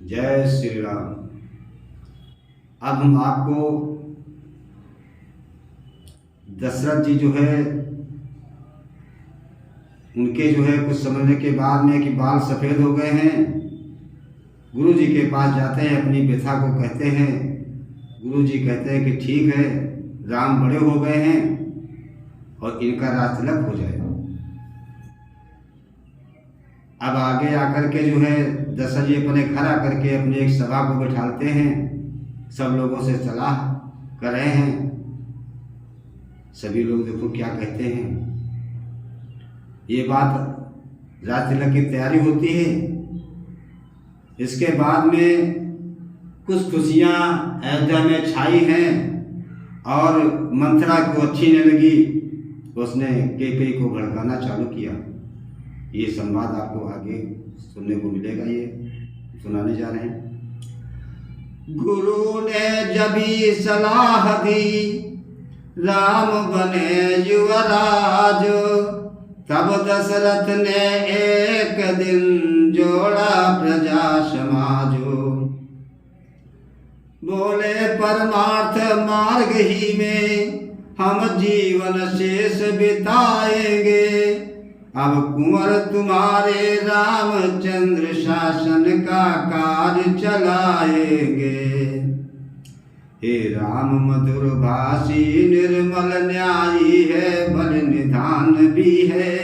जय श्री राम। अब हम आपको दशरथ जी जो है उनके जो है कुछ समझने के बाद में कि बाल सफ़ेद हो गए हैं, गुरु जी के पास जाते हैं, अपनी व्यथा को कहते हैं। गुरु जी कहते हैं कि ठीक है, राम बड़े हो गए हैं और इनका राज तिलक हो जाए। अब आगे आकर के जो है दशरथ जी अपने घर आकर के अपने एक सभा को बैठाते हैं, सब लोगों से सलाह कर रहे हैं। सभी लोग देखो क्या कहते हैं। ये बात राज तिलक की तैयारी होती है। इसके बाद में कुछ खुशियाँ अयोध्या में छाई हैं और मंथरा को अच्छी नहीं लगी, उसने कैकेयी को भड़काना चालू किया। ये संवाद आपको आगे सुनने को मिलेगा, ये सुनाने जा रहे हैं। गुरु ने जभी सलाह दी, राम बने युवराज, तब दशरथ ने एक दिन जोड़ा प्रजा समाजो। बोले परमार्थ मार्ग ही में हम जीवन शेष बिताएंगे, अब कुंवर तुम्हारे रामचंद्र शासन का कार्य चलाएंगे। हे राम मधुर भाषी निर्मल न्यायी है, बल निधान भी है,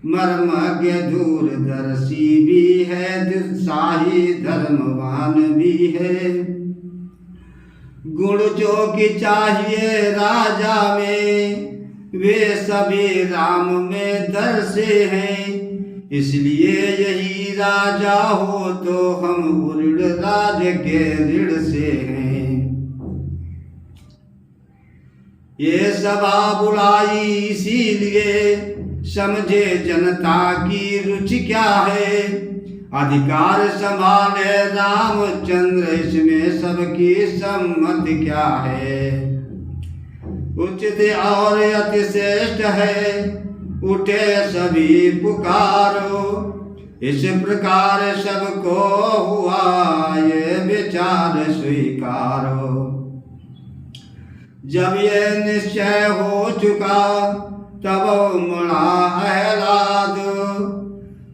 मर्मज्ञ दूरदर्शी भी है, दुस्साही धर्मवान भी है। गुण जो कि चाहिए राजा में, वे सभी राम में दर्शे हैं, इसलिए यही राजा हो तो हम उऋण राज के ऋण से हैं। ये सभा बुलाई इसीलिए, समझे जनता की रुचि क्या है, अधिकार संभाले रामचंद्र, इसमें सबकी सम्मति क्या है। उचित और अतिश्रेष्ठ है, उठे सभी पुकारो, इस प्रकार सबको हुआ ये विचार स्वीकारो। जब ये निश्चय हो चुका तब मुड़ा आह्लाद,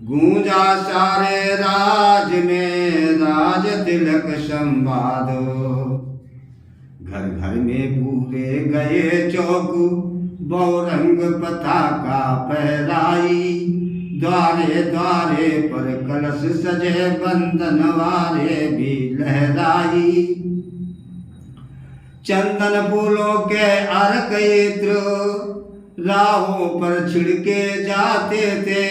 गूंजा सारे राज में राज तिलक संवाद। घर घर में पूरे गए चौक, बहुरंग पताका फहराई, द्वारे द्वारे पर कलश सजे, बंधन वारे भी लहराई। चंदन फूलों के अर्क इत्र राहों पर छिड़के जाते थे,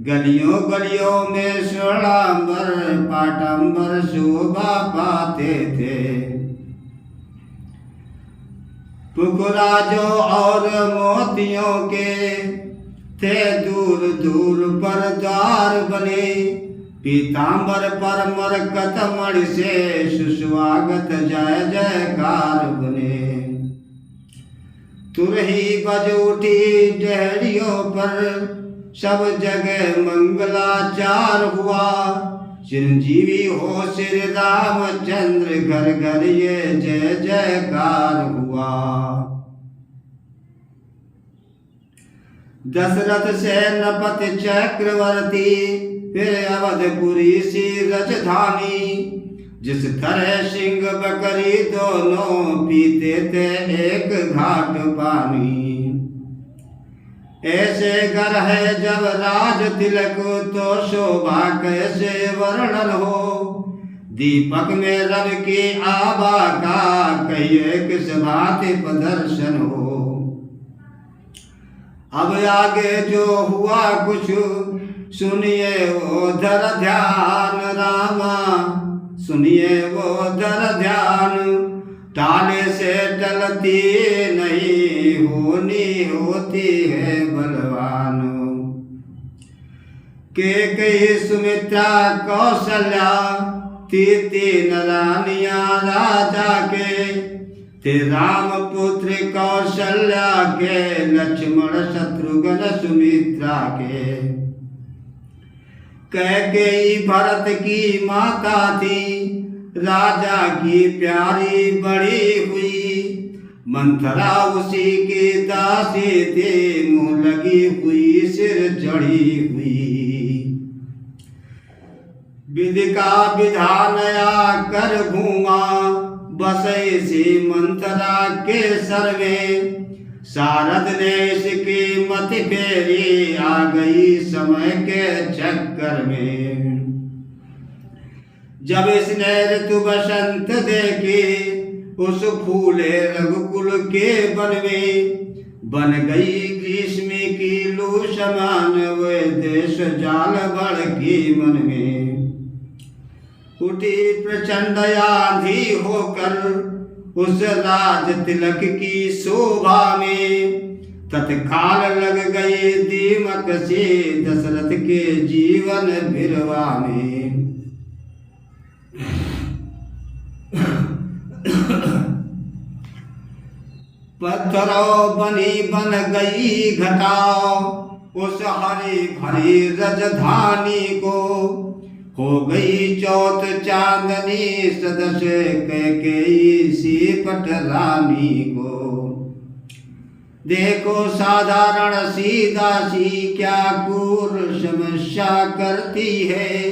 गलियों गलियों में स्वर्णांबर पाटंबर शोभा पाते थे। पुखराजों और मोतियों के थे दूर दूर पर द्वार बने, पीतांबर पर मरकत मणि से सुस्वागत जय जयकार बने। तुरही बज उठी डेहरियों पर, सब जगह मंगलाचार हुआ, चिरंजीवी हो श्री रामचंद्र, घर घर ये जय जयकार हुआ। दशरथ सेनापति चक्रवर्ती, फिर अवधपुरी सी राजधानी, जिस तरह सिंह बकरी दोनों पीते थे एक घाट पानी। ऐसे घर है जब राज तिलक, तो शोभा कैसे वर्णन हो, दीपक में रवि की आभा का कहिए किस भांति प्रदर्शन हो। अब आगे जो हुआ कुछ सुनिए वो धर ध्यान रामा, सुनिए वो धर ध्यान, टाले से टलती नहीं, होनी होती है बलवान। कैकेयी सुमित्रा कौशल्या, तीन रानियां राजा के, ते राम पुत्र कौशल्या के, लक्ष्मण शत्रुघ्न सुमित्रा के। कैकेयी भरत की माता थी, राजा की प्यारी बड़ी हुई। मंथरा उसी की दासी थी, मुँह लगी हुई सिर चढ़ी हुई। विधि का विधान कर घूमा, बसे सी मंथरा के सर में। शारद ने इसकी मत फेरी, आ गई समय के चक्कर में। जब इसने ऋतु बसंत देखी, उस फूले रघुकुल के वन में। बन गई ग्रीष्म की लू समान, वे देश जाल बढ़ की मन में। उठी प्रचंड आंधी होकर, उस राज तिलक की शोभा में। तत्काल लग गई दीमक से, दशरथ के जीवन बिरवा में। पत्थरों बनी बन गई घटाओ, उस हरी भरी राजधानी को। हो गई चौथ चांदनी, सदस्य कैकेयी सी पटरानी को। देखो साधारण सी दासी, क्या क्रूर समस्या करती है।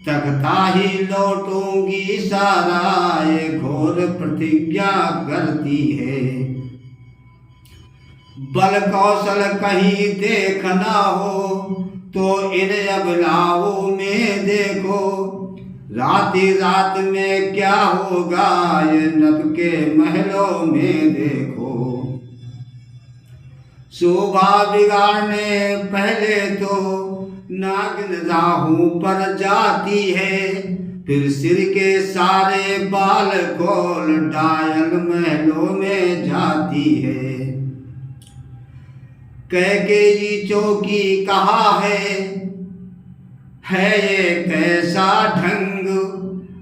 तख्ता ही लौटूंगी सारा, ये घोर प्रतिज्ञा करती है। बल कौशल कहीं देखना हो, तो इन अबलाओं में देखो। राति रात में क्या होगा, ये नभ के महलों में देखो। शोभा बिगाड़ने पहले तो नागिन राहों पर जाती है। फिर सिर के सारे बाल खोल डायल महलों में जाती है। कैकेयी चौकी कहा है ये कैसा ढंग।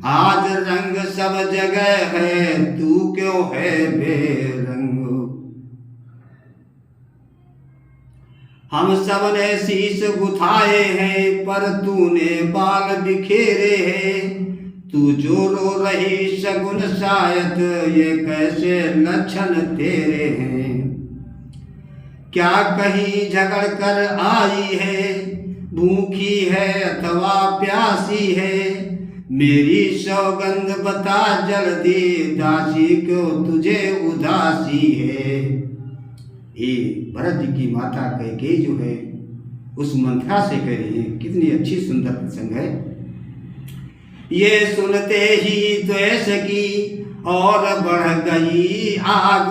आज रंग सब जगह है, तू क्यों है बेरंग। हम सब ने शीश गुथाए हैं, पर तूने बाल बिखेरे हैं। तू जो रो रही शगुन शायद, ये कैसे लक्षण तेरे हैं। क्या कहीं झगड़ कर आई है, भूखी है अथवा प्यासी है। मेरी सौगंध बता जल्दी, दासी क्यों तुझे उदासी है। ये भरत जी की माता कैकेयी जो है, उस मंथरा से कह रही है। कितनी अच्छी सुंदर प्रसंग है। ये सुनते ही द्वेष की और बढ़ गई आग।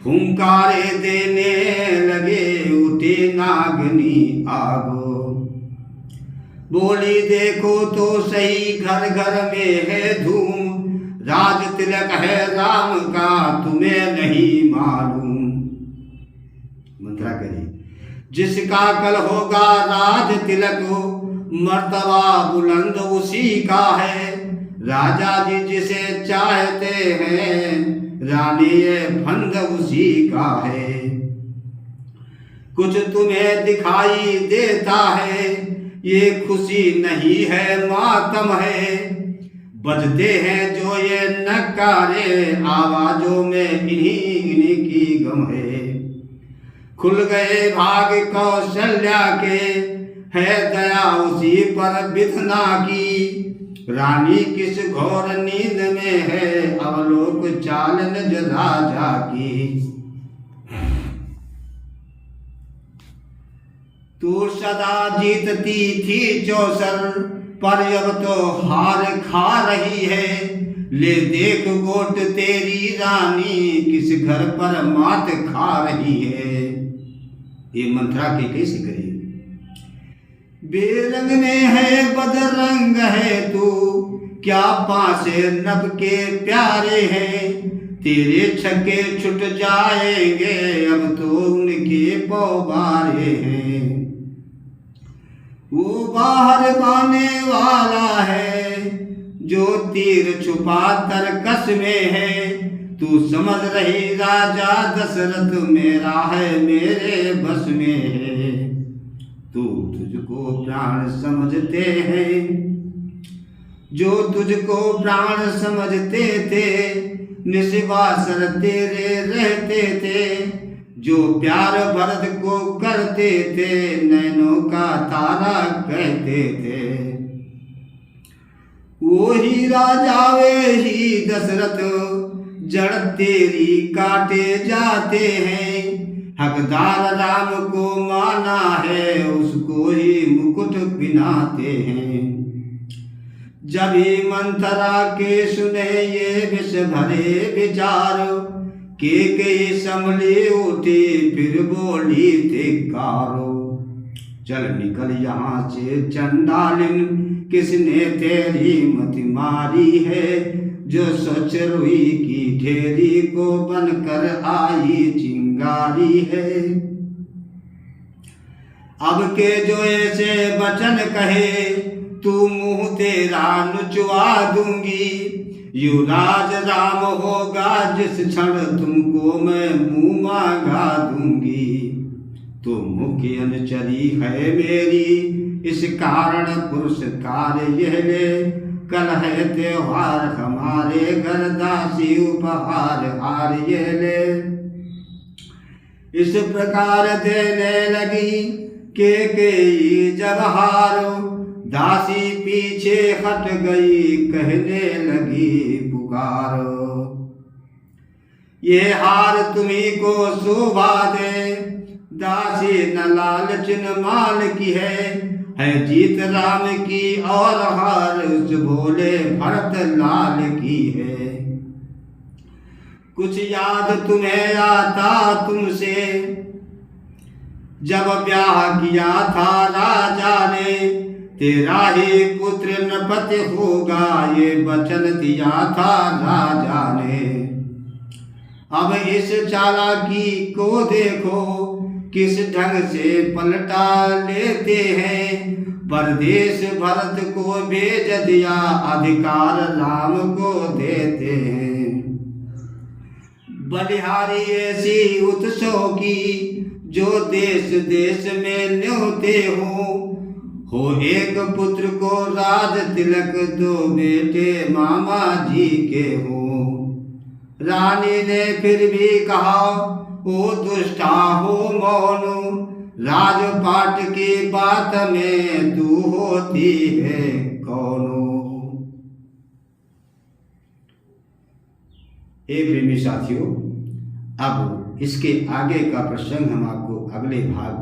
फुंकारे देने लगे, उठे नागनी आगो। बोली देखो तो सही, घर घर में है धूम। राज तिलक है राम का, तुम्हें नहीं मालूम। मंत्रा करिए, जिसका कल होगा राज तिलक, मर्तबा बुलंद उसी का है। राजा जी जिसे चाहते हैं, रानी ये फंद उसी का है। कुछ तुम्हें दिखाई देता है, ये खुशी नहीं है मातम है। बजते हैं जो ये नकारे, आवाजों में इन्हीं की गम है। खुल गए भाग कौशल्या के, है दया उसी पर बिथना की। रानी किस घोर नींद में है, अवलोक चाल निज राजा की। तू सदा जीतती थी चौसर, पर अब तो हार खा रही है। ले देख गोट तेरी रानी, किस घर पर मात खा रही है। ये मंत्रा के कैसे करिए। बेरंग में है बदरंग है तू, क्या पासे नभ के प्यारे हैं। तेरे छक्के छुट जाएंगे, अब तो उनके पौबारे हैं। वो बाहर पाने वाला है, जो तीर छुपा तरकस में है। तू समझ रही राजा दशरथ, मेरा है मेरे बस में है। तू तुझको प्राण समझते हैं, जो तुझको प्राण समझते थे निस्वासर तेरे रहते थे, जो प्यार भरत को करते थे नैनों का तारा कहते थे। वो ही राजा वे ही दशरथ जड़ तेरी काटे जाते हैं, हकदार राम को माना है उसको ही मुकुट पिनाते हैं। जब ही मंथरा के सुने ये विष भरे विचार, के संभली उठी फिर बोली धिक्कारो। चल निकल यहाँ से चंडालिन, किसने तेरी मति मारी है, जो सोच रुई की ढेरी को बनकर आई चिंगारी है। अब के जो ऐसे वचन कहे तू मुंह तेरा नुचवा दूंगी, युवराज राम होगा जिस क्षण तुमको मैं मुंह मांगा दूंगी। तो मुख्य अनुचरी है मेरी इस कारण पुरस्कार यह ले, कल है त्योहार हमारे घर दासी उपहार हार यह ले। इस प्रकार देने लगी के जब हारो, दासी पीछे हट गई कहने लगी पुकारो। ये हार तुम्ही को शोभा दे, दासी न लालच न माल की है जीत राम की और हार उस भोले भरत लाल की है। कुछ याद तुम्हें आता तुमसे जब ब्याह किया था राजा ने, तेरा ही पुत्र नृपति होगा ये वचन दिया था राजा ने। अब इस चालाकी को देखो किस ढंग से पलटा लेते हैं, परदेश भरत को भेज दिया अधिकार राम को देते हैं। बलिहारी ऐसी उत्सव की जो देश देश में न्योते हो एक पुत्र को राज तिलक, दो बेटे मामा जी के हो। रानी ने फिर भी कहा ओ दुष्टा हो मौन, राजपाट की बात में तू होती है कौन। हे प्रेमी साथियों, अब इसके आगे का प्रसंग हम आपको अगले भाग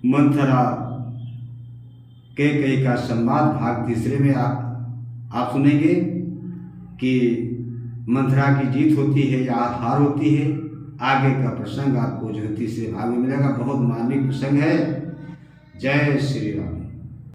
मंथरा कैकेयी का संवाद भाग तीसरे में आप सुनेंगे कि मंथरा की जीत होती है या हार होती है। आगे का प्रसंग आपको जो तीसरे भाग में मिलेगा। बहुत मार्मिक प्रसंग है। जय श्री राम।